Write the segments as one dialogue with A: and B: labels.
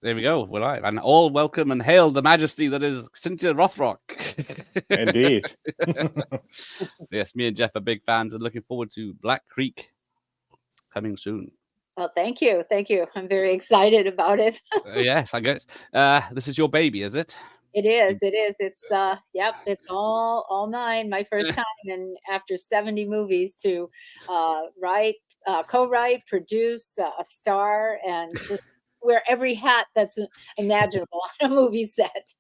A: There we go. We're live. And all welcome and hail the majesty that is Cynthia Rothrock.
B: Indeed.
A: Yes, me and Jeff are big fans and looking forward to Black Creek coming soon.
C: Well, thank you. Thank you. I'm very excited about it.
A: Yes, I guess. This is your baby, is it?
C: It is. It is. It's yep. It's all mine. My first time, and after 70 movies to write, co-write, produce, star, and just wear every hat that's imaginable on a movie set.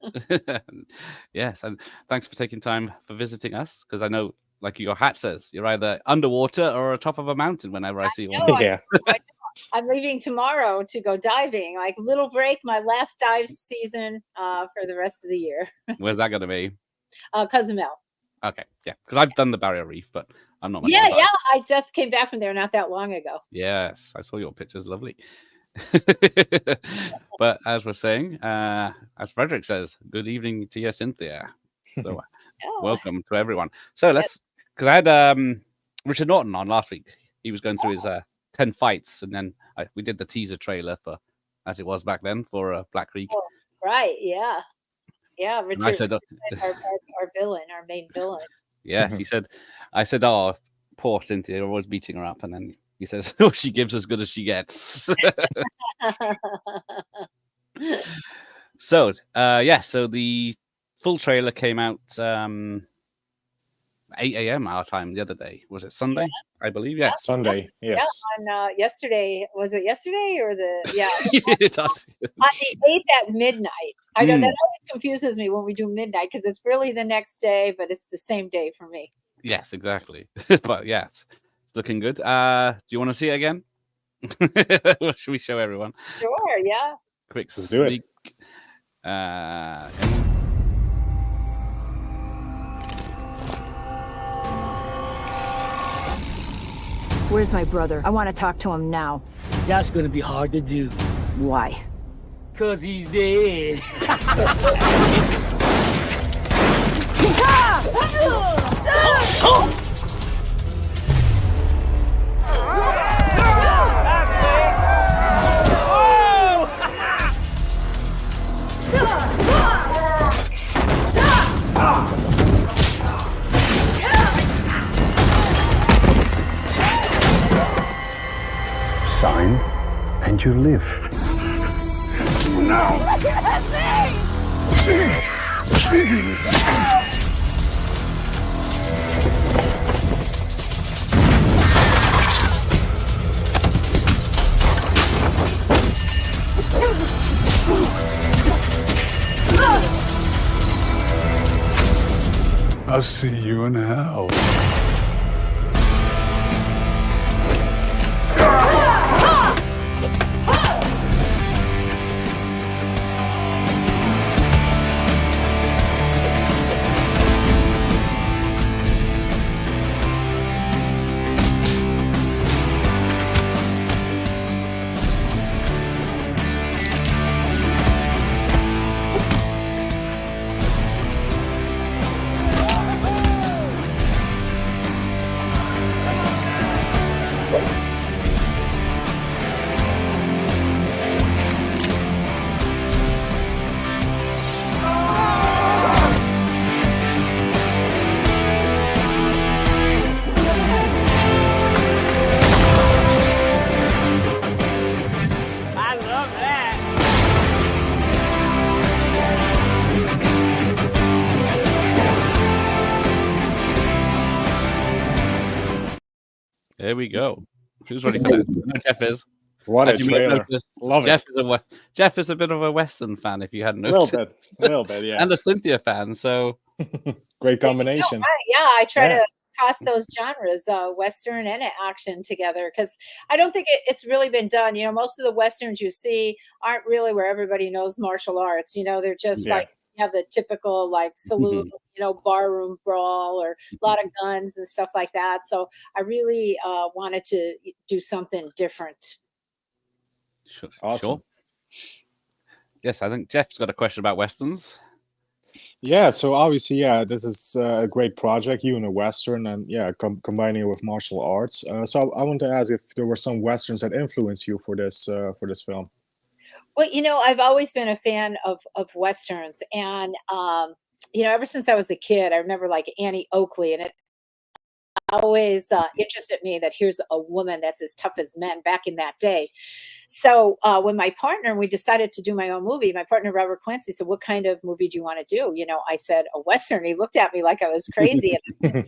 A: Yes, and thanks for taking time for visiting us, because I know, like your hat says, you're either underwater or on top of a mountain whenever I see you.
B: Yeah.
C: I'm leaving tomorrow to go diving. Like little break, my last dive season for the rest of the year.
A: Where's that going to be?
C: Cozumel.
A: Okay, yeah, because I've done the Barrier Reef, but I'm not.
C: Yeah. I just came back from there not that long ago.
A: Yes, I saw your pictures. Lovely. But as we're saying, as Frederick says, good evening to you, Cynthia. So welcome to everyone. So let's, because I had Richard Norton on last week. He was going through his 10 fights, and then we did the teaser trailer for, as it was back then, for Black Creek.
C: Oh, right, yeah. Richard,
A: said,
C: our villain, our main villain.
A: Yes, I said, oh, poor Cynthia, you're always beating her up, and then he says, oh, she gives as good as she gets. So, so the full trailer came out 8 a.m. our time the other day. Was it Sunday? Yeah. I believe, yes.
B: Sunday, yes.
C: Yeah, on yesterday. Was it yesterday or on the 8th at midnight. I know that always confuses me when we do midnight, because it's really the next day, but it's the same day for me.
A: Yes, exactly. But yeah, it's looking good. Do you want to see it again? Should we show everyone?
C: Sure, yeah.
A: Quick
B: Let's do it.
D: Where's my brother? I want to talk to him now.
E: That's gonna be hard to do.
D: Why?
E: 'Cause he's dead.
F: Sign, and you live. No! I'll see you in hell.
A: There we go. Who's ready for this? I know Jeff is.
B: What a trailer. Love it.
A: Jeff is a bit of a Western fan, if you hadn't noticed.
B: A little bit, yeah.
A: And a Cynthia fan, so...
B: Great combination.
C: I try to cross those genres, Western and action together, because I don't think it's really been done. Most of the Westerns you see aren't really where everybody knows martial arts. They're just like, you have the typical like saloon, barroom brawl, or a lot of guns and stuff like that. So I really wanted to do something different.
B: Awesome.
A: Sure. Yes, I think Jeff's got a question about Westerns.
B: Yeah, so obviously, this is a great project, you in a Western, and combining it with martial arts. So I want to ask if there were some Westerns that influenced you for this film.
C: Well, I've always been a fan of westerns, and ever since I was a kid, I remember like Annie Oakley, and it always interested me that here's a woman that's as tough as men back in that day. So when my partner and we decided to do my own movie, my partner Robert Clancy said, "What kind of movie do you want to do?" I said a western. He looked at me like I was crazy, and I said,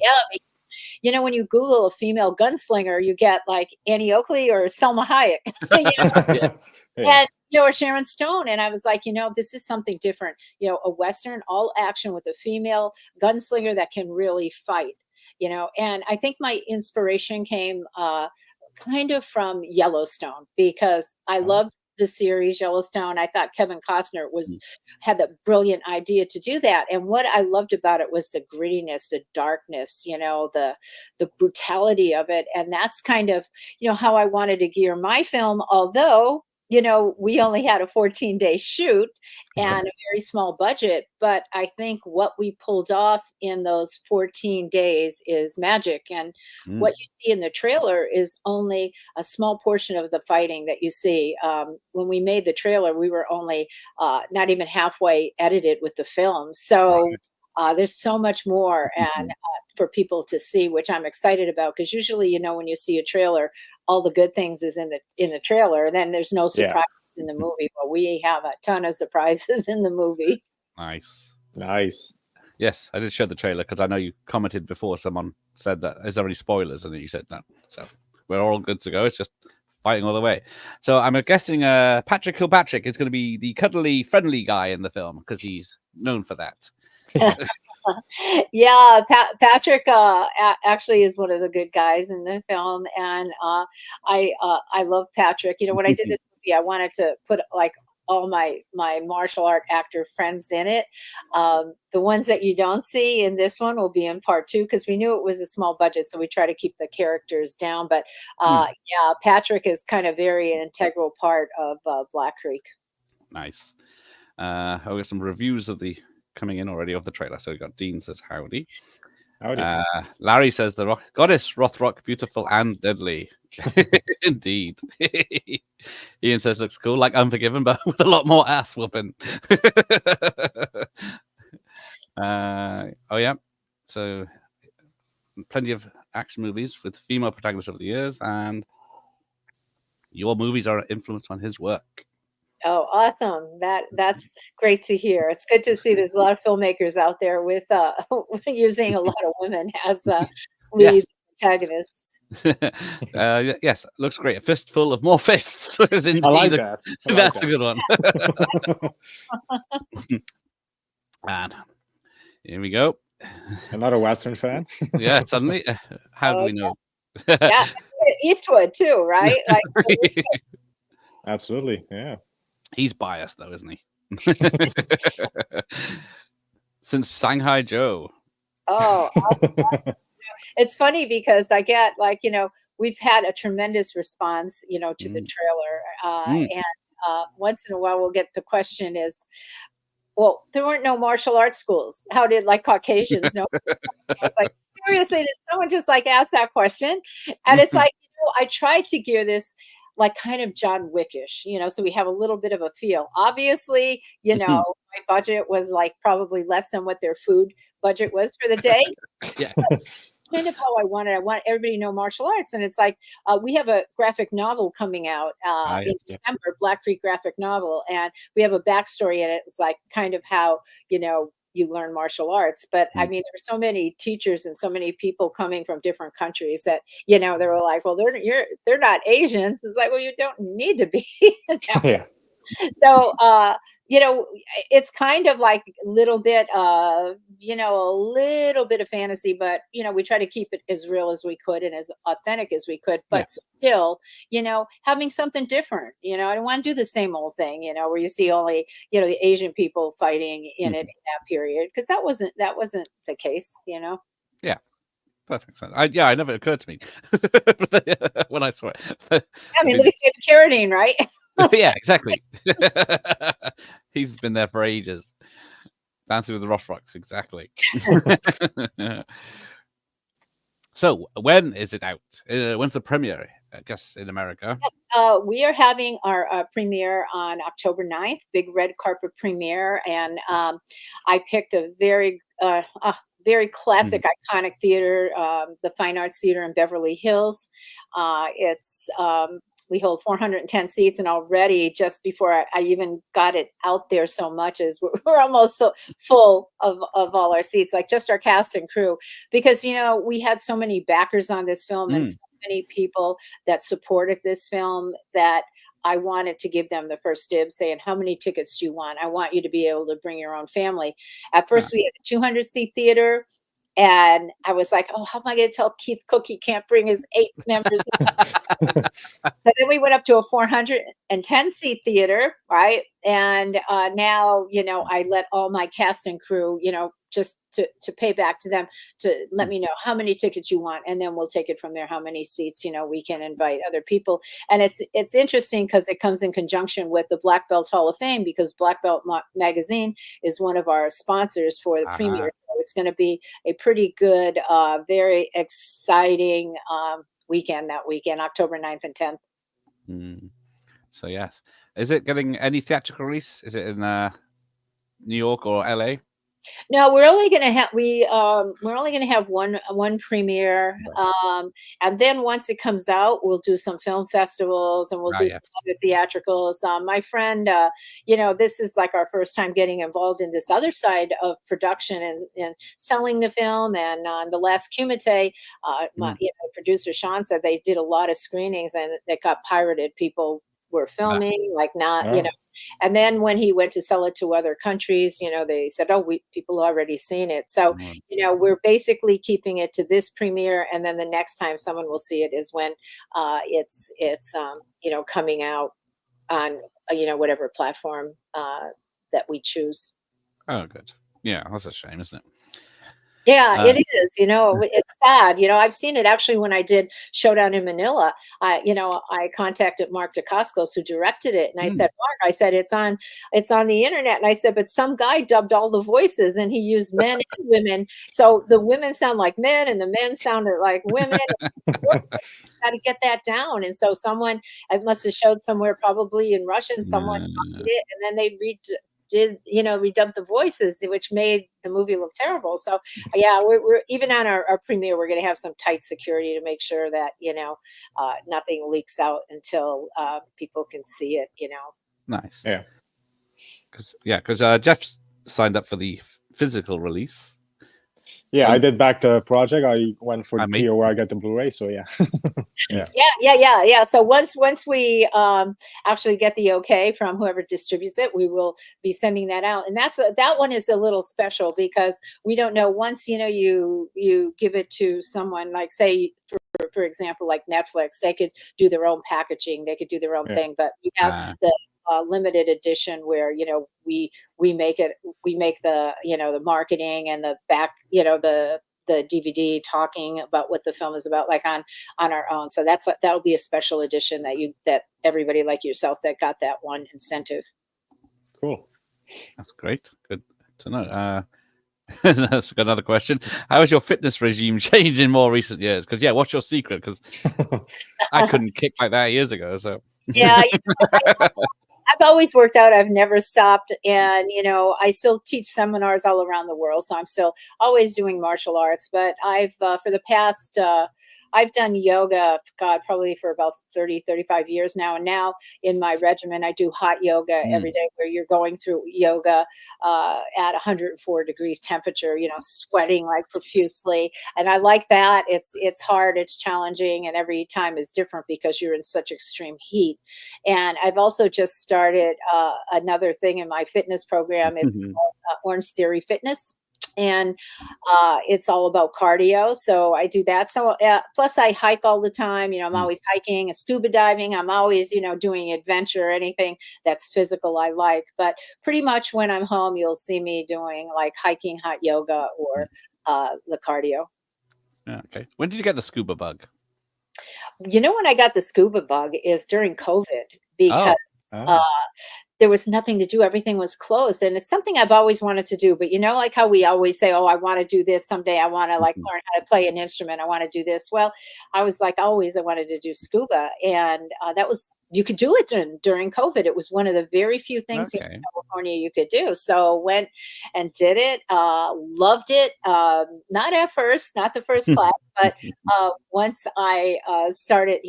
C: yeah. When you Google a female gunslinger, you get like Annie Oakley or Selma Hayek.
B: Yeah.
C: And or Sharon Stone. And I was like, this is something different. A Western all action with a female gunslinger that can really fight. And I think my inspiration came kind of from Yellowstone, because I loved the series Yellowstone. I thought Kevin Costner had the brilliant idea to do that. And what I loved about it was the grittiness, the darkness, the brutality of it. And that's kind of, how I wanted to gear my film, although we only had a 14-day shoot and a very small budget. But I think what we pulled off in those 14 days is magic. And what you see in the trailer is only a small portion of the fighting that you see. When we made the trailer, we were only not even halfway edited with the film. So there's so much more and for people to see, which I'm excited about, because usually, when you see a trailer, all the good things is in the trailer, and then there's no surprises in the movie. But we have a ton of surprises in the movie.
B: Nice.
A: Yes, I did show the trailer because I know you commented before. Someone said that is there any spoilers, and you said no. So we're all good to go. It's just fighting all the way. So I'm guessing Patrick Kilpatrick is going to be the cuddly, friendly guy in the film because he's known for that.
C: Yeah, Patrick actually is one of the good guys in the film, and I love Patrick. When I did this movie, I wanted to put like all my martial art actor friends in it. The ones that you don't see in this one will be in part 2, because we knew it was a small budget, so we try to keep the characters down. But yeah, Patrick is kind of very an integral part of Black Creek.
A: Nice. I've got some reviews of the coming in already of the trailer. So we got Dean says howdy. Larry says the goddess Rothrock, beautiful and deadly. Indeed. Ian says looks cool, like Unforgiven, but with a lot more ass whooping. Oh yeah. So plenty of action movies with female protagonists over the years, and your movies are influenced on his work.
C: Oh, awesome. That's great to hear. It's good to see there's a lot of filmmakers out there with using a lot of women as lead protagonists.
A: Yes, looks great. A fistful of more fists.
B: I like that.
A: That's a good one. And here we go.
B: Another Western fan.
A: Yeah, suddenly. How do we know?
C: Yeah, Eastwood too, right? Like,
B: Absolutely, yeah.
A: He's biased though, isn't he? Since Shanghai Joe.
C: Oh, it's funny because I get we've had a tremendous response, to the trailer, and once in a while we'll get the question is, well, there weren't no martial arts schools. How did Caucasians know? It's like, seriously, did someone just ask that question? And it's like, I tried to gear this kind of John Wickish, so we have a little bit of a feel. Obviously, my budget was probably less than what their food budget was for the day.
A: Yeah.
C: Kind of how I want it. I want everybody to know martial arts. And it's like, we have a graphic novel coming out in December, Black Creek graphic novel. And we have a backstory in it. It's kind of how, you learn martial arts. But I mean, there were so many teachers and so many people coming from different countries that, they were like, well, they're not Asians. It's like, well, you don't need to be.
B: Yeah.
C: So, it's kind of like a little bit, a little bit of fantasy, but, we try to keep it as real as we could and as authentic as we could, but still, having something different, I don't want to do the same old thing, where you see only, the Asian people fighting in it in that period. Cause that wasn't the case,
A: Yeah. Perfect sense. It never occurred to me when I saw it.
C: I mean, look at David Carradine, right?
A: Yeah, exactly. He's been there for ages. Dancing with the Rothrocks, exactly. So, when is it out? When's the premiere? I guess, in America.
C: We are having our premiere on October 9th, big red carpet premiere, and I picked a very classic, iconic theater, the Fine Arts Theater in Beverly Hills. It's we hold 410 seats, and already just before I even got it out there so much as we're almost so full of all our seats, like just our cast and crew, because we had so many backers on this film and so many people that supported this film that I wanted to give them the first dibs, saying, how many tickets do you want? I want you to be able to bring your own family. At first, we had a 200-seat theater. And I was like, oh, how am I going to tell Keith Cook he can't bring his 8 members? So then we went up to a 410-seat theater, right? And now, I let all my cast and crew, just to pay back to them, to let me know how many tickets you want, and then we'll take it from there. How many seats, we can invite other people. And it's interesting because it comes in conjunction with the Black Belt Hall of Fame, because Black Belt magazine is one of our sponsors for the premiere. So it's going to be a pretty good, very exciting weekend that weekend, October 9th and 10th.
A: So yes, is it getting any theatrical release? Is it in New York or LA?
C: No, we're only going to have one premiere, and then once it comes out, we'll do some film festivals and we'll do some other theatricals. My friend, this is like our first time getting involved in this other side of production and selling the film. And on the last Kumite, producer Sean said they did a lot of screenings and it got pirated. People were filming and then when he went to sell it to other countries, they said, people already seen it. So, we're basically keeping it to this premiere. And then the next time someone will see it is when it's coming out on, whatever platform that we choose.
A: Oh, good. Yeah, that's a shame, isn't it?
C: Yeah, it is. It's sad. I've seen it actually when I did Showdown in Manila. I contacted Mark Dacascos, who directed it, and I said, Mark, it's on the internet, and I said, but some guy dubbed all the voices, and he used men and women, so the women sound like men, and the men sounded like women. Got to get that down, and so someone, it must have showed somewhere, probably in Russian. Someone copied it, and then they redubbed the voices, which made the movie look terrible. So yeah, we're even on our premiere, we're going to have some tight security to make sure that nothing leaks out until people can see it.
A: Nice. Because Jeff signed up for the physical release.
B: Yeah, I did back the project. I went for the tier where I got the Blu-ray. So yeah.
C: Yeah. So once we actually get the okay from whoever distributes it, we will be sending that out. And that one is a little special because we don't know, once you give it to someone, like say for example, like Netflix, they could do their own packaging, they could do their own thing, but we have the limited edition where we make the the marketing and the back, the DVD talking about what the film is about, like on our own. So that'll be a special edition that everybody like yourself that got that one incentive.
B: Cool.
A: That's great. Good to know. That's another question. How has your fitness regime changed in more recent years? Because what's your secret? Because I couldn't kick like that years ago. So
C: yeah, I've always worked out. I've never stopped. And, I still teach seminars all around the world. So I'm still always doing martial arts. But I've, for the past, I've done yoga, probably for about 30, 35 years now. And now in my regimen, I do hot yoga every day, where you're going through yoga at 104 degrees temperature, sweating like profusely. And I like that. It's hard, it's challenging, and every time is different because you're in such extreme heat. And I've also just started another thing in my fitness program. It's called Orange Theory Fitness. And it's all about cardio. So I do that. So plus I hike all the time. I'm always hiking and scuba diving. I'm always, doing adventure, anything that's physical I like. But pretty much when I'm home, you'll see me doing like hiking, hot yoga, or the cardio.
A: Okay. When did you get the scuba bug?
C: When I got the scuba bug is during COVID, because there was nothing to do. Everything was closed. And it's something I've always wanted to do. But like how we always say, oh, I want to do this someday. I want to like learn how to play an instrument. I want to do this. Well, I was like, always, I wanted to do scuba. And that was, you could do it during COVID. It was one of the very few things here in California you could do. So went and did it. Loved it. Not at first, not the first class, but once I started,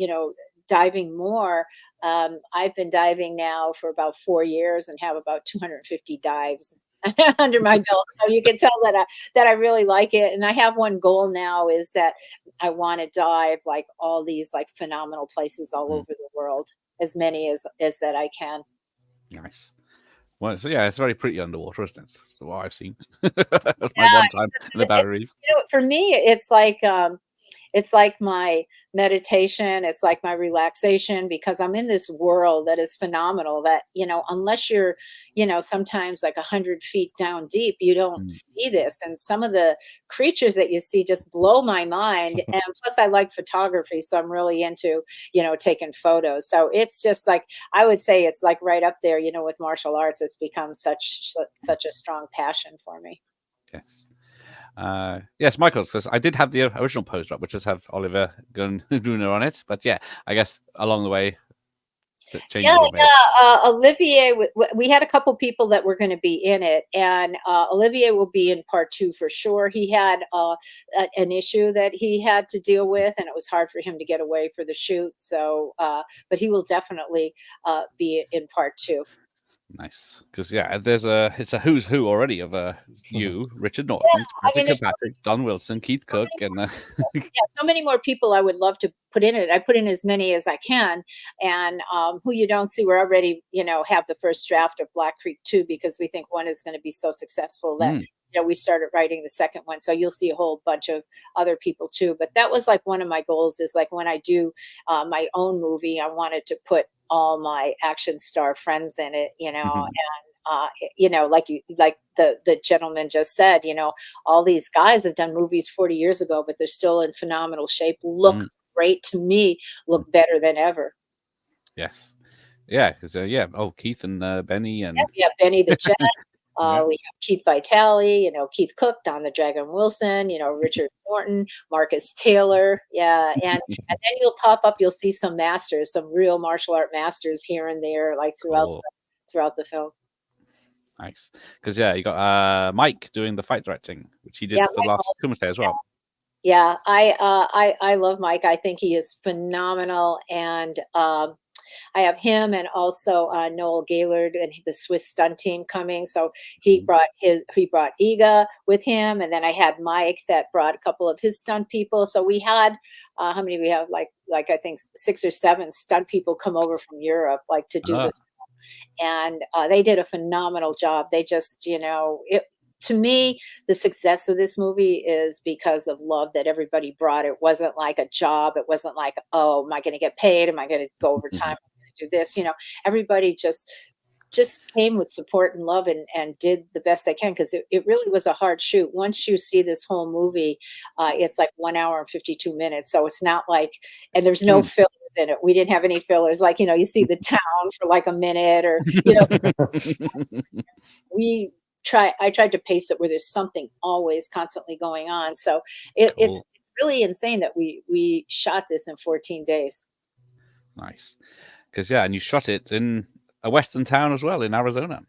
C: diving more. I've been diving now for about 4 years and have about 250 dives under my belt. So you can tell that I really like it. And I have one goal now is that I want to dive like all these like phenomenal places all over the world, as many as that I can.
A: Nice. Well, so yeah, it's very pretty underwater, isn't it? That's what I've seen. My one time in the Barrier Reef.
C: For me, it's like my meditation. It's like my relaxation, because I'm in this world that is phenomenal that, unless you're, sometimes like 100 feet down deep, you don't see this. And some of the creatures that you see just blow my mind. And plus I like photography. So I'm really into, taking photos. So it's just like, I would say it's like right up there, with martial arts. It's become such a strong passion for me.
A: Yes. Yes, Michael says I did have the original poster up, which does have Oliver Gunner on it, but yeah, I guess along the way,
C: Olivier. We had a couple people that were going to be in it, and Olivier will be in part 2 for sure. He had an issue that he had to deal with, and it was hard for him to get away for the shoot. So, but he will definitely be in part 2.
A: Nice, because it's a who's who already of you, Richard Norton, Patrick Kirkpatrick, Don Wilson, Keith Cook, and
C: so many more people I would love to put in it. I put in as many as I can, and who you don't see, we're already have the first draft of Black Creek 2, because we think one is going to be so successful that we started writing the second one. So you'll see a whole bunch of other people too. But that was like one of my goals, is like when I do my own movie, I wanted to put all my action star friends in it, and like the gentleman just said, all these guys have done movies 40 years ago, but they're still in phenomenal shape, look great to me, look better than ever.
A: Yes. Yeah, because Keith and Benny and
C: Benny the Jet. We have Keith Vitale, Keith Cook, Don the Dragon Wilson, Richard Norton, Marcus Taylor. Yeah. And then you'll pop up, you'll see some masters, some real martial art masters here and there, like throughout the film.
A: Nice. Because you got Mike doing the fight directing, which he did for the last Kumite as well.
C: Yeah, I love Mike. I think he is phenomenal. And I have him and also Noel Gaylord and the Swiss stunt team coming. So he brought Iga with him, and then I had Mike that brought a couple of his stunt people. So we had how many we have? Like I think 6 or 7 stunt people come over from Europe, like to do this, and they did a phenomenal job. They just to me, the success of this movie is because of love that everybody brought. It wasn't like a job. It wasn't like, oh, am I going to get paid? Am I going to go overtime? Am I going to do this? Everybody just came with support and love and did the best they can, because it really was a hard shoot. Once you see this whole movie, it's like 1 hour and 52 minutes. So it's not like, and there's no fillers in it. We didn't have any fillers. Like, you see the town for like a minute, or, I tried to pace it where there's something always constantly going on. So it's really insane that we shot this in 14 days.
A: Nice. Because and you shot it in a western town as well, in Arizona.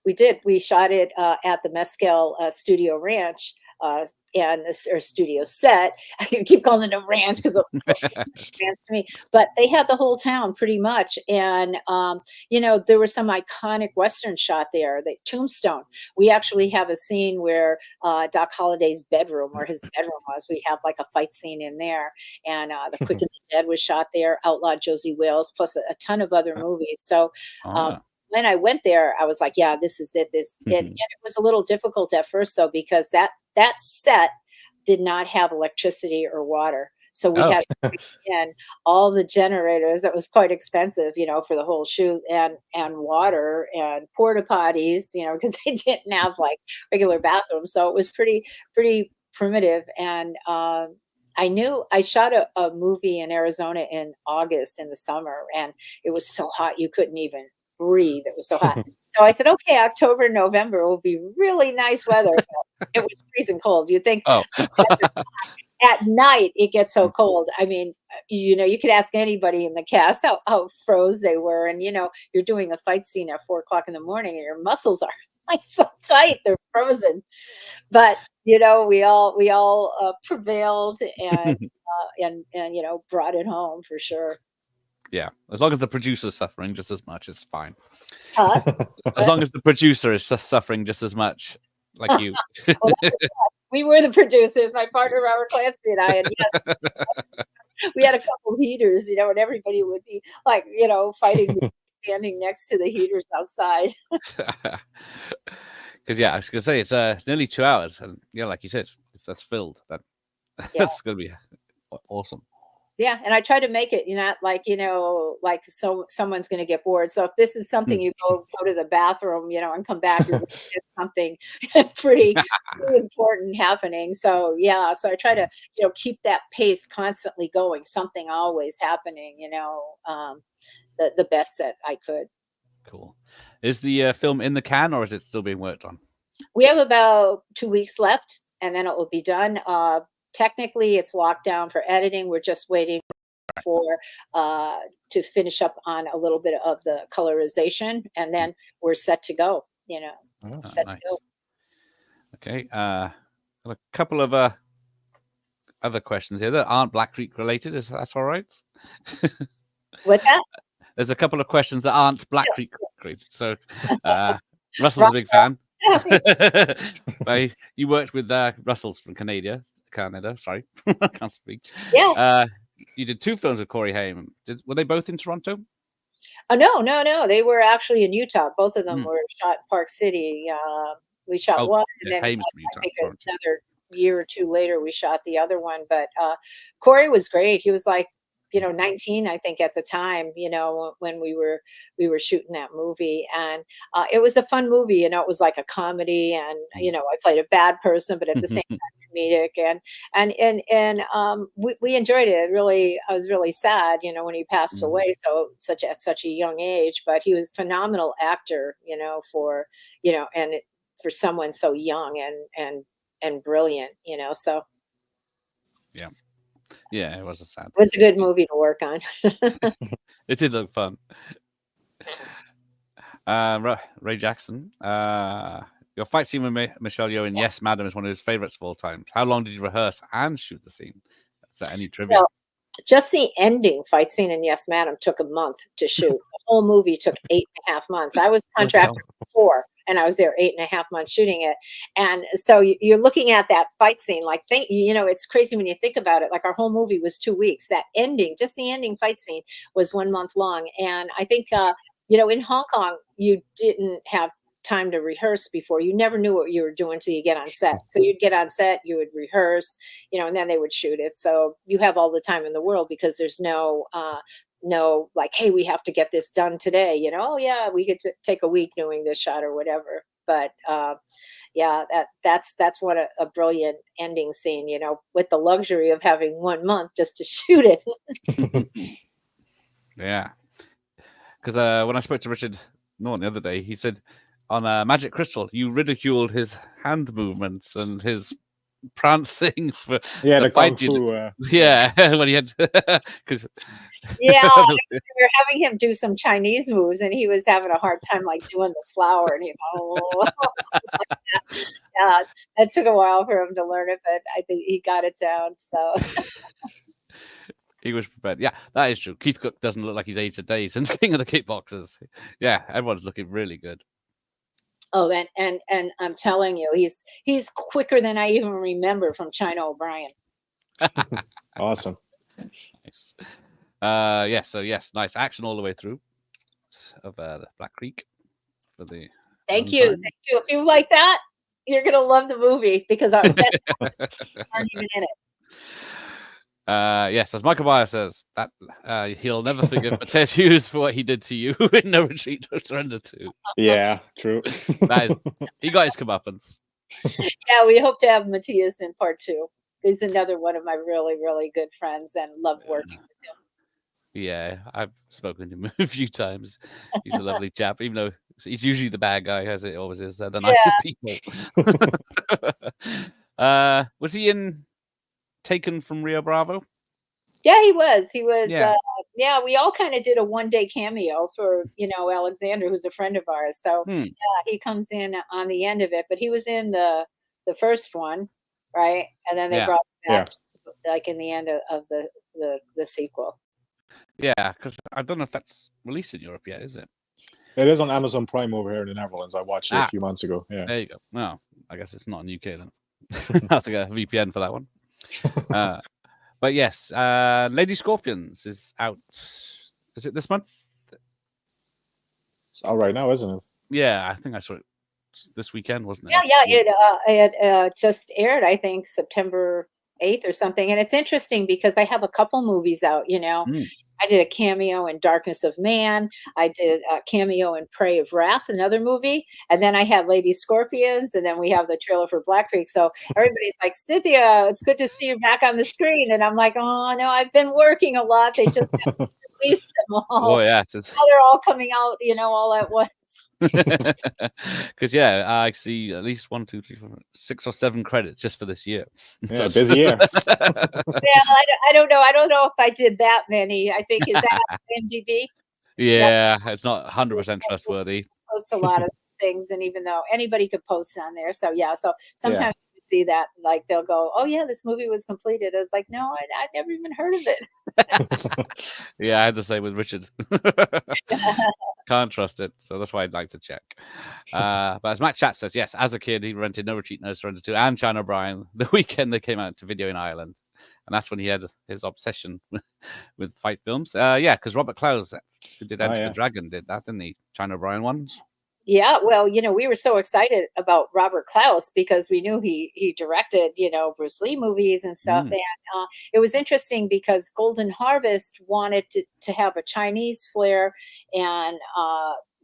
C: We did. We shot it at the Mescal Studio Ranch, and our studio set. I can keep calling it a ranch because it's ranch to me. But they had the whole town pretty much, and there was some iconic western shot there. The Tombstone. We actually have a scene where Doc Holliday's bedroom, where his bedroom was. We have like a fight scene in there, and the Quick and the Dead was shot there. Outlaw Josie Wales, plus a ton of other movies. So. When I went there, I was like, yeah, this is it. And it was a little difficult at first, though, because that set did not have electricity or water. So we had to bring in all the generators. That was quite expensive, for the whole shoot, and water and porta potties, because they didn't have like regular bathrooms. So it was pretty primitive. And I shot a movie in Arizona in August in the summer, and it was so hot you couldn't even breathe. It was so hot. So I said, okay, October, November will be really nice weather. But it was freezing cold. You think
A: Oh,
C: at night it gets so cold. I mean, you could ask anybody in the cast how froze they were. And, you're doing a fight scene at 4 o'clock in the morning and your muscles are like so tight, they're frozen. But, we all prevailed and brought it home for sure.
A: yeah. As long as the producer's suffering just as much, it's fine.
C: Huh?
A: As long as the producer is suffering just as much, like you.
C: Well, we were the producers, my partner Robert Clancy and I, and yes, we had a couple heaters, and everybody would be like, fighting, standing next to the heaters outside.
A: Because I was gonna say it's nearly 2 hours, and like you said, if that's filled, that's gonna be awesome.
C: Yeah, and I try to make it, like someone's going to get bored. So if this is something you go to the bathroom, and come back, you're going to get something pretty important happening. So so I try to keep that pace constantly going, something always happening. The best that I could.
A: Cool. Is the film in the can, or is it still being worked on?
C: We have about 2 weeks left, and then it will be done. Technically, it's locked down for editing. We're just waiting for to finish up on a little bit of the colorization, and then we're set to go. Set
A: nice.
C: to go.
A: Okay. A couple of other questions here that aren't Black Creek related. Is that's all right?
C: What's that?
A: There's a couple of questions that aren't Black Creek related. So Russell's a big fan. You worked with Russell's from Canada. Sorry, I can't speak.
C: Yeah.
A: You did 2 films with Corey Haim. Were they both in Toronto?
C: Oh no. They were actually in Utah. Both of them were shot in Park City. We shot one, and then
A: Haim's
C: I think another year or 2 later we shot the other one. But Corey was great. He was like 19, I think, at the time, when we were shooting that movie. And it was a fun movie. It was like a comedy, and I played a bad person, but at the same time comedic, and we enjoyed it. I was really sad, when he passed away at such a young age. But he was a phenomenal actor, for for someone so young and brilliant, so.
A: Yeah, it was a
C: good movie to work on.
A: It did look fun. Ray Jackson, your fight scene with Michelle Yeoh in Yes, Madam is one of his favorites of all time. How long did you rehearse and shoot the scene? Is there any trivia?
C: Well, just the ending fight scene in Yes, Madam took a month to shoot. The whole movie took 8.5 months. I was contracted for 4, and I was there 8.5 months shooting it. And so you're looking at that fight scene, like, it's crazy when you think about it. Like, our whole movie was 2 weeks. That ending, just the ending fight scene, was 1 month long. And I think, in Hong Kong, you didn't have time to rehearse before. You never knew what you were doing till you get on set. So you'd get on set, you would rehearse, and then they would shoot it. So you have all the time in the world, because there's no like, hey, we have to get this done today. We get to take a week doing this shot or whatever. But that's what a brilliant ending scene, with the luxury of having 1 month just to shoot it.
A: Yeah. Because when I spoke to Richard Norton the other day, he said on Magic Crystal, you ridiculed his hand movements and his prancing for
B: the
A: fight.
B: kung fu.
A: When he had because
C: we were having him do some Chinese moves, and he was having a hard time like doing the flower, and that took a while for him to learn it, but I think he got it down. So.
A: He was prepared. Yeah, that is true. Keith Cook doesn't look like he's aged a day since King of the Kickboxers. Yeah, everyone's looking really good.
C: Oh, and I'm telling you, he's quicker than I even remember from China O'Brien.
B: Awesome.
A: Nice. Yes, nice action all the way through of the Black Creek for the.
C: Thank you. If you like that, you're gonna love the movie, because our best aren't even in it.
A: Yes, as Michael Myers says, that he'll never forgive Matthias Hughes for what he did to you in No Retreat, No Surrender 2.
B: Yeah, true.
A: He got his comeuppance.
C: Yeah, we hope to have Matthias in part 2. He's another one of my really, really good friends, and loved working with him.
A: Yeah, I've spoken to him a few times. He's a lovely chap, even though he's usually the bad guy, as it always is. They're the nicest people. Was he in Taken from Rio Bravo?
C: Yeah, he was. He was.
A: Yeah.
C: Yeah, we all kind of did a one-day cameo for Alexander, who's a friend of ours. So yeah, he comes in on the end of it, but he was in the first one, right? And then they brought him back like in the end of the sequel.
A: Yeah, because I don't know if that's released in Europe yet, is it?
B: It is on Amazon Prime over here in the Netherlands. I watched it a few months ago. Yeah.
A: There you go. No, I guess it's not in UK then. I'll have to get a VPN for that one. But yes, Lady Scorpions is out. Is it this month?
B: It's out right now, isn't it?
A: Yeah, I think I saw it this weekend, wasn't it?
C: Yeah. It just aired, I think, September 8th or something. And it's interesting because I have a couple movies out, I did a cameo in Darkness of Man. I did a cameo in Prey of Wrath, another movie. And then I have Lady Scorpions. And then we have the trailer for Black Creek. So everybody's like, Cynthia, it's good to see you back on the screen. And I'm like, oh, no, I've been working a lot. They just released them all.
A: Oh, yeah.
C: Now they're all coming out, all at once.
A: Because I see at least 1, 2, 3, 4, 6 or 7 credits just for this year.
B: Yeah, busy year.
C: Yeah, I don't know. I don't know if I did that many. I think is that IMDb?
A: Yeah, it's not 100% trustworthy.
C: Post a lot of things, and even though anybody could post on there, so sometimes you see that, like they'll go, "Oh yeah, this movie was completed." I was like, "No, I never even heard of it."
A: Yeah, I had the same with Richard. Can't trust it, so that's why I'd like to check. But as Matt Chat says, yes, as a kid, he rented No Retreat, No Surrender 2 and China O'Brien the weekend they came out to video in Ireland. And that's when he had his obsession with fight films. Yeah, because Robert Clowes, who did Enter the Dragon, did that, didn't he? China O'Brien ones.
C: Yeah, well, we were so excited about Robert Clowes because we knew he directed, Bruce Lee movies and stuff. And it was interesting because Golden Harvest wanted to have a Chinese flair, and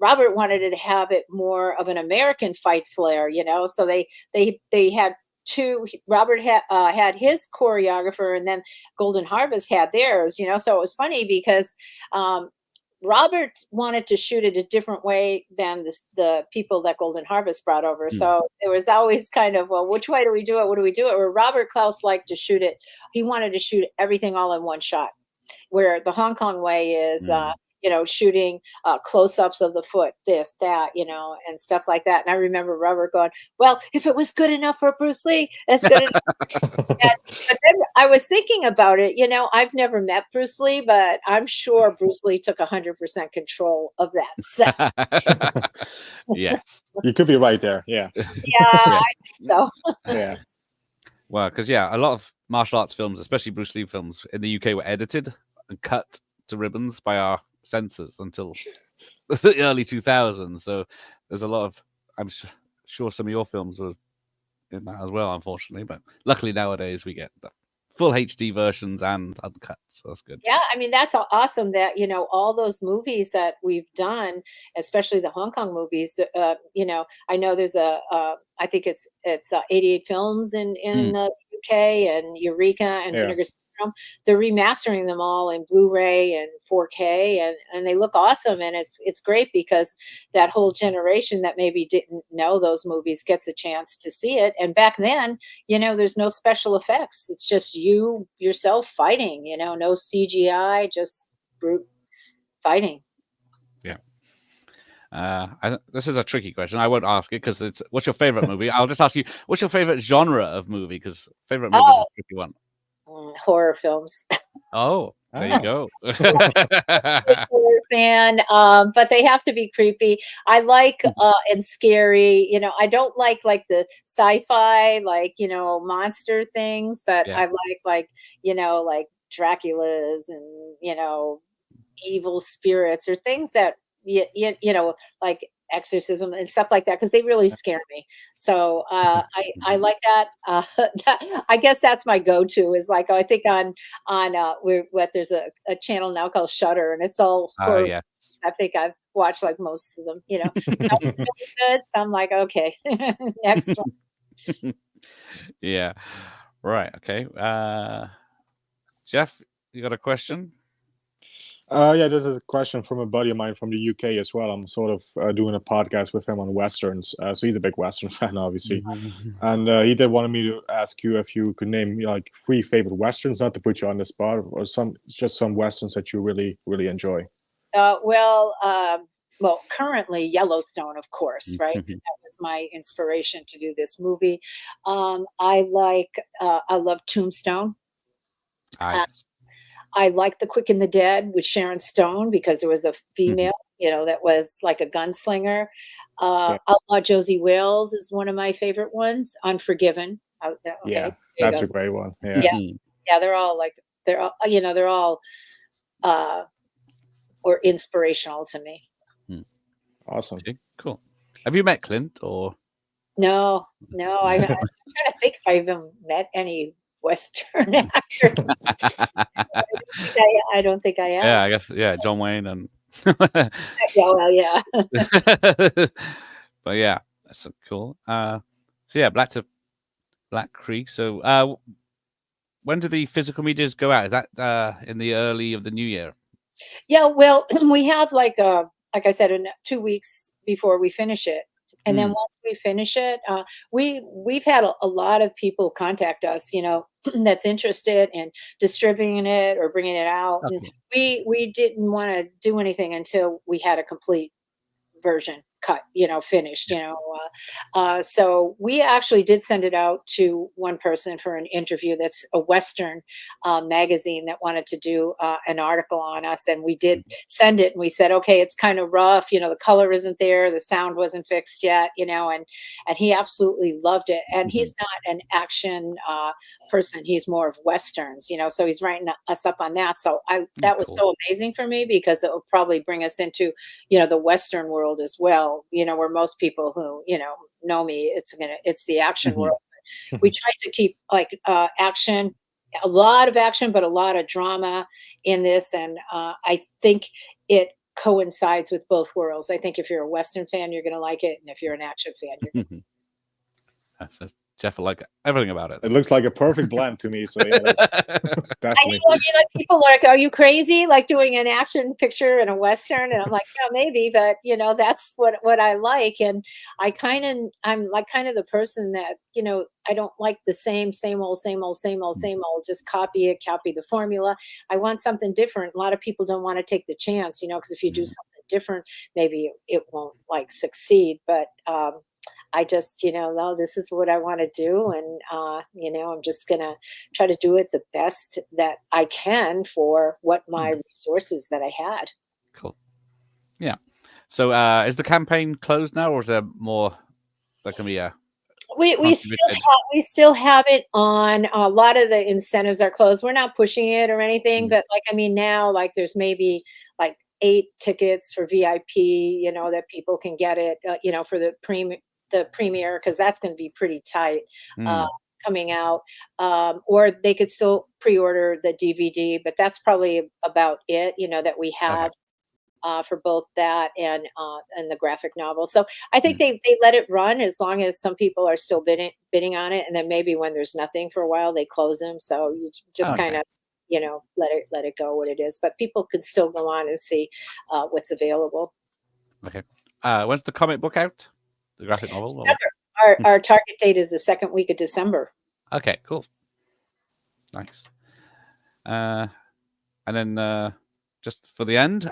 C: Robert wanted to have it more of an American fight flair, so they had two. Robert had his choreographer, and then Golden Harvest had theirs, so it was funny because Robert wanted to shoot it a different way than the people that Golden Harvest brought over. So it was always kind of, well, which way do we do it? What do we do it? Or Robert Clowes liked to shoot it. He wanted to shoot everything all in one shot, where the Hong Kong way is, shooting close-ups of the foot, this, that, and stuff like that. And I remember Robert going, well, if it was good enough for Bruce Lee, that's good enough. But then I was thinking about it, I've never met Bruce Lee, but I'm sure Bruce Lee took 100% control of that set.
A: Yeah.
B: You could be right there. Yeah.
C: Yeah, I think so.
B: Yeah.
A: Well, because, a lot of martial arts films, especially Bruce Lee films in the UK, were edited and cut to ribbons by our censors until the early 2000s. So there's a lot of, I'm sure some of your films were in that as well, unfortunately. But luckily nowadays we get the full HD versions and uncut. So that's good.
C: Yeah, I mean, that's awesome that, all those movies that we've done, especially the Hong Kong movies, I know there's I think it's 88 Films in the UK and Eureka and Vinegar Syndrome. They're remastering them all in Blu-ray and 4K, and they look awesome. And it's great because that whole generation that maybe didn't know those movies gets a chance to see it. And back then, there's no special effects. It's just you yourself fighting, no CGI, just brute fighting.
A: Yeah. This is a tricky question. I won't ask it because it's what's your favorite movie? I'll just ask you, what's your favorite genre of movie? Because favorite movie is a tricky one.
C: Horror films.
A: Oh, there you go.
C: Horror fan, but they have to be creepy. I like and scary. I don't like the sci-fi, monster things, but I like Dracula's and evil spirits or things that like exorcism and stuff like that, because they really scare me. So I like that. I guess that's my go-to is I think on there's a channel now called Shudder, and it's all horror.
A: Yeah.
C: I think I've watched most of them. Some really good, some okay. Next one.
A: Yeah. Right. Okay. Jeff, you got a question?
B: Yeah, this is a question from a buddy of mine from the UK as well. I'm sort of doing a podcast with him on westerns, so he's a big western fan, obviously. And he did wanted me to ask you if you could name like 3 favorite westerns, not to put you on the spot, or some westerns that you really enjoy.
C: Well, currently Yellowstone, of course, right? 'Cause that was my inspiration to do this movie. I love Tombstone. Uh,
A: Yes.
C: I like The Quick and the Dead with Sharon Stone because there was a female, that was like a gunslinger.
B: Yeah,
C: Outlaw Josie Wales is one of my favorite ones. Unforgiven. Okay,
B: yeah,
C: so there you
B: that's
C: go.
B: a great one. Yeah,
C: Yeah, yeah, they're all, they're all uh, or inspirational to me.
B: awesome.
A: Okay, cool. Have you met Clint or?
C: No, no, I'm trying to think if I even met any Western actors. I don't think I have.
A: Yeah, I guess. Yeah, John Wayne and.
C: Yeah, well, yeah.
A: But yeah, that's so cool. So yeah, Black Creek. So when do the physical medias go out? Is that in the early of the new year?
C: Yeah, well, we have like I said, 2 weeks before we finish it. And then once we finish it, we've had a lot of people contact us, that's interested in distributing it or bringing it out.
A: Oh,
C: And
A: cool.
C: we didn't want to do anything until we had a complete version cut, finished, so we actually did send it out to one person for an interview. That's a Western magazine that wanted to do an article on us, and we did send it, and we said, okay, it's kind of rough, the color isn't there, the sound wasn't fixed yet, and he absolutely loved it. And he's not an action person, he's more of Westerns, so he's writing us up on that. So that was
A: Cool.
C: so amazing for me, because it will probably bring us into the Western world as well, where most people who, know me, it's the action world. We try to keep like action, a lot of action, but a lot of drama in this. And I think it coincides with both worlds. I think if you're a Western fan, you're going to like it. And if you're an action fan, you're going
A: That's Jeff will like everything about it.
B: It looks like a perfect blend to me. So yeah,
C: I
B: definitely.
C: know, like people are like, are you crazy? Like doing an action picture in a Western? And I'm like, yeah, maybe, but that's what I like. And I'm like kind of the person that, I don't like the same old, just copy the formula. I want something different. A lot of people don't want to take the chance, because if you do something different, maybe it won't like succeed. But I just, no, this is what I want to do. And, I'm just going to try to do it the best that I can for what my resources that I had.
A: Cool. Yeah. So is the campaign closed now, or is there more that can be
C: We still have it on. A lot of the incentives are closed. We're not pushing it or anything, but now, like there's maybe like 8 tickets for VIP, that people can get it, for the premiere, because that's going to be pretty tight coming out. Or they could still pre-order the DVD, but that's probably about it, that we have. For both that and the graphic novel. So I think they let it run as long as some people are still bidding on it, and then maybe when there's nothing for a while, they close them. So you just kind of let it go what it is. But people can still go on and see what's available.
A: Okay. When's the comic book out? The graphic novel?
C: December. Our target date is the second week of December.
A: Okay, cool. Nice. And then just for the end,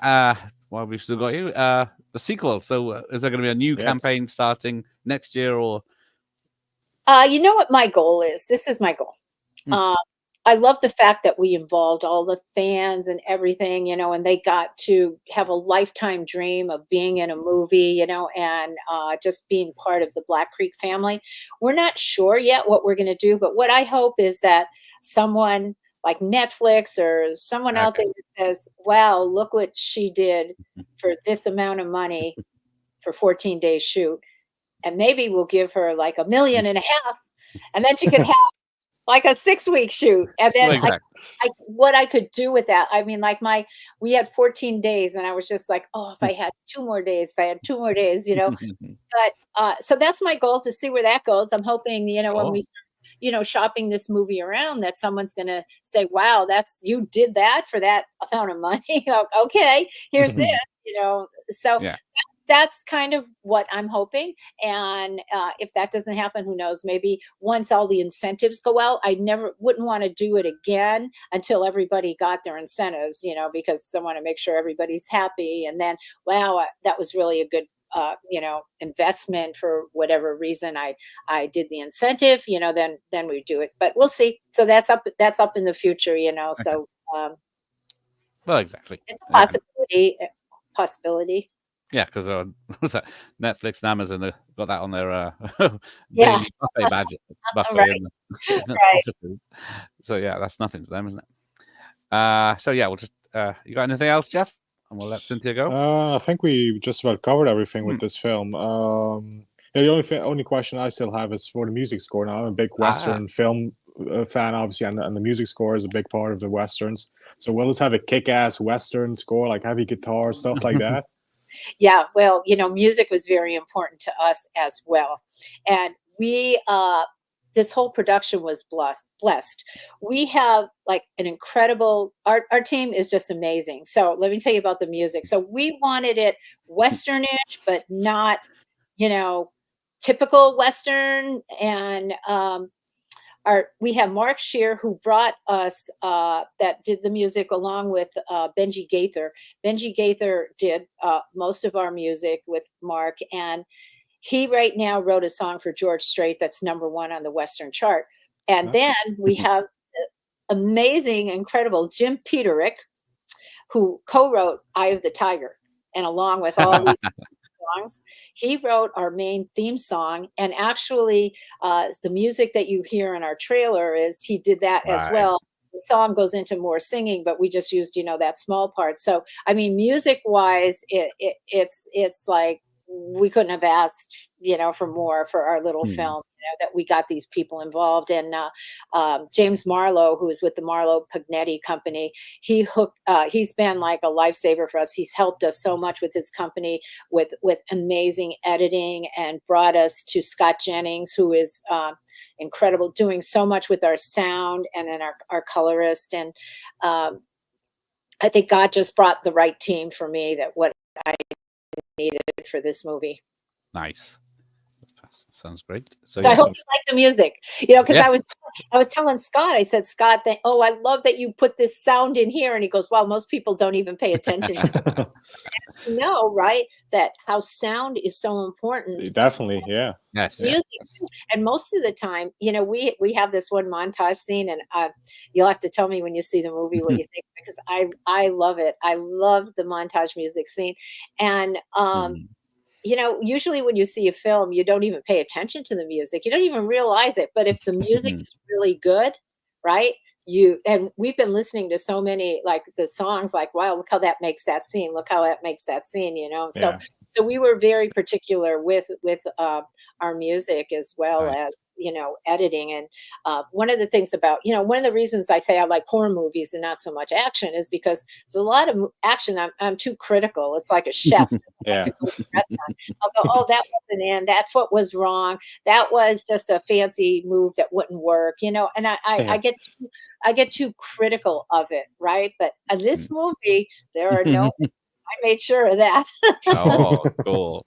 A: while we've still got you, the sequel. So is there going to be a new campaign starting next year, or?
C: You know what my goal is? This is my goal. I love the fact that we involved all the fans and everything, and they got to have a lifetime dream of being in a movie, and just being part of the Black Creek family. We're not sure yet what we're going to do, but what I hope is that someone like Netflix or someone out there says, wow, look what she did for this amount of money for 14 days shoot. And maybe we'll give her like $1.5 million, and then she could have like a 6-week shoot. And then what I could do with that. I mean, like we had 14 days, and I was just like, oh, if I had 2 more days, but so that's my goal, to see where that goes. I'm hoping, when we start shopping this movie around, that someone's going to say, wow, you did that for that amount of money. Okay, here's this, so
A: Yeah.
C: that's kind of what I'm hoping. And if that doesn't happen, who knows? Maybe once all the incentives go out, I wouldn't want to do it again until everybody got their incentives, because I want to make sure everybody's happy. And then, wow, that was really a good, investment for whatever reason I did the incentive, then we do it. But we'll see. So that's up in the future, So
A: Well, exactly.
C: it's a possibility.
A: Yeah, because what's that? Netflix and Amazon, they've got that on their
C: Yeah.
A: daily buffet budget. Buffet
C: Right.
A: in the
C: Right.
A: offices. So yeah, that's nothing to them, isn't it? So yeah, we'll just you got anything else, Jeff? And we'll let Cynthia go.
B: I think we just about covered everything with this film. Yeah, the only question I still have is for the music score. Now I'm a big Western film fan, obviously, and the music score is a big part of the Westerns. So will this have a kick-ass Western score, like heavy guitar, stuff like that?
C: Yeah, well, music was very important to us as well. And we, this whole production was blessed. We have like an incredible, our team is just amazing. So let me tell you about the music. So we wanted it Westernish, but not, typical Western. And we have Mark Shear, who brought us, that did the music along with Benji Gaither. Benji Gaither did most of our music with Mark, and he right now wrote a song for George Strait that's #1 on the Western chart. And then we have amazing, incredible Jim Peterick, who co-wrote Eye of the Tiger, and along with all these songs, he wrote our main theme song. And actually the music that you hear in our trailer he did that as well. The song goes into more singing, but we just used that small part. So I mean, music wise, it's like we couldn't have asked for more for our little film, that we got these people involved. And James Marlowe, who is with the Marlowe Pugnetti Company, he's been like a lifesaver for us. He's helped us so much with his company with amazing editing, and brought us to Scott Jennings, who is incredible, doing so much with our sound, and then our colorist. And I think God just brought the right team for me, that what I needed for this movie.
A: Nice. Sounds great. So
C: I hope you like the music, because
A: Yeah.
C: I was telling Scott, I said, Scott, I love that you put this sound in here. And he goes, well, most people don't even pay attention to it. Right? That how sound is so important.
B: Definitely, yeah.
A: Yes.
C: Music. And most of the time, we have this one montage scene, and you'll have to tell me when you see the movie what you think, because I love it. I love the montage music scene. And usually when you see a film, you don't even pay attention to the music. You don't even realize it. But if the music is really good, right? And we've been listening to so many, like the songs, like, wow, look how that makes that scene. Look how that makes that scene, So so we were very particular with our music, as well as, editing. And one of the things about, one of the reasons I say I like horror movies and not so much action is because there's a lot of action. I'm too critical. It's like a chef.
B: Yeah.
C: I'll go, oh, that wasn't in. That foot was wrong. That was just a fancy move that wouldn't work, And I get too critical of it, right? But in this movie, there are no. I made sure of that.
A: Oh, cool.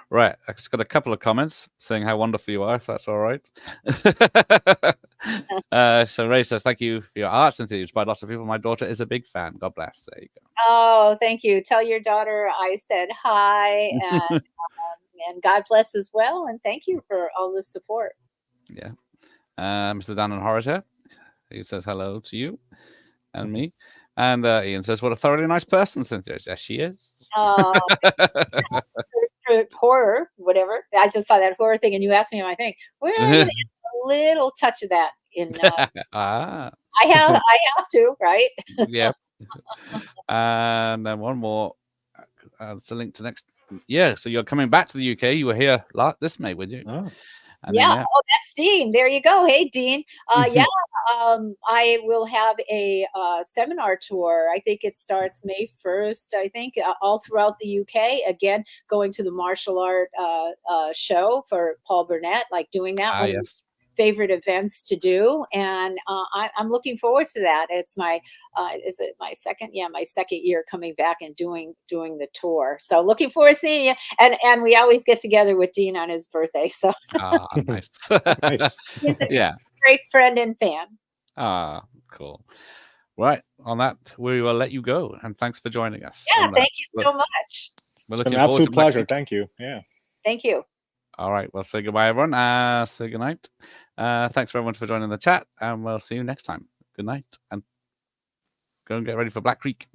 A: Right. I just got a couple of comments saying how wonderful you are, if that's all right. So Ray says, thank you for your art, Cynthia. You inspired lots of people. My daughter is a big fan. God bless. There you go.
C: Oh, thank you. Tell your daughter I said hi, and God bless as well. And thank you for all the support.
A: Yeah. Mr. Dan and Horace here. He says hello to you and me. And Ian says, what a thoroughly nice person Cynthia is. Yes, she is.
C: Horror, whatever. I just saw that horror thing, and you asked me my thing. We're going to add a little touch of that in. I have to, right?
A: Yeah. And then one more. It's a link to next. Yeah. So you're coming back to the UK. You were here this May, were you?
B: Oh.
C: Oh, that's Dean. There you go. Hey, Dean. I will have a seminar tour. I think it starts May 1st, I think, all throughout the UK. Again, going to the martial art show for Paul Burnett, like doing that one.
A: Yes.
C: Favorite events to do, and I'm looking forward to that. It's my is it my second? Yeah, my second year coming back and doing the tour. So looking forward to seeing you. And we always get together with Dean on his birthday. So
A: Nice.
B: Nice.
C: he's a
A: Yeah.
C: great friend and fan.
A: Cool. Right. On that, we will let you go. And thanks for joining us.
C: Yeah,
A: And,
C: thank you so much.
A: We're
B: It's
A: looking
B: an
A: forward
B: absolute
A: to Black
B: pleasure.
A: Week.
B: Thank you. Yeah.
C: Thank you.
A: All right. Well, say goodbye, everyone. Say good night. Thanks everyone for joining the chat, and we'll see you next time. Good night, and go and get ready for Black Creek.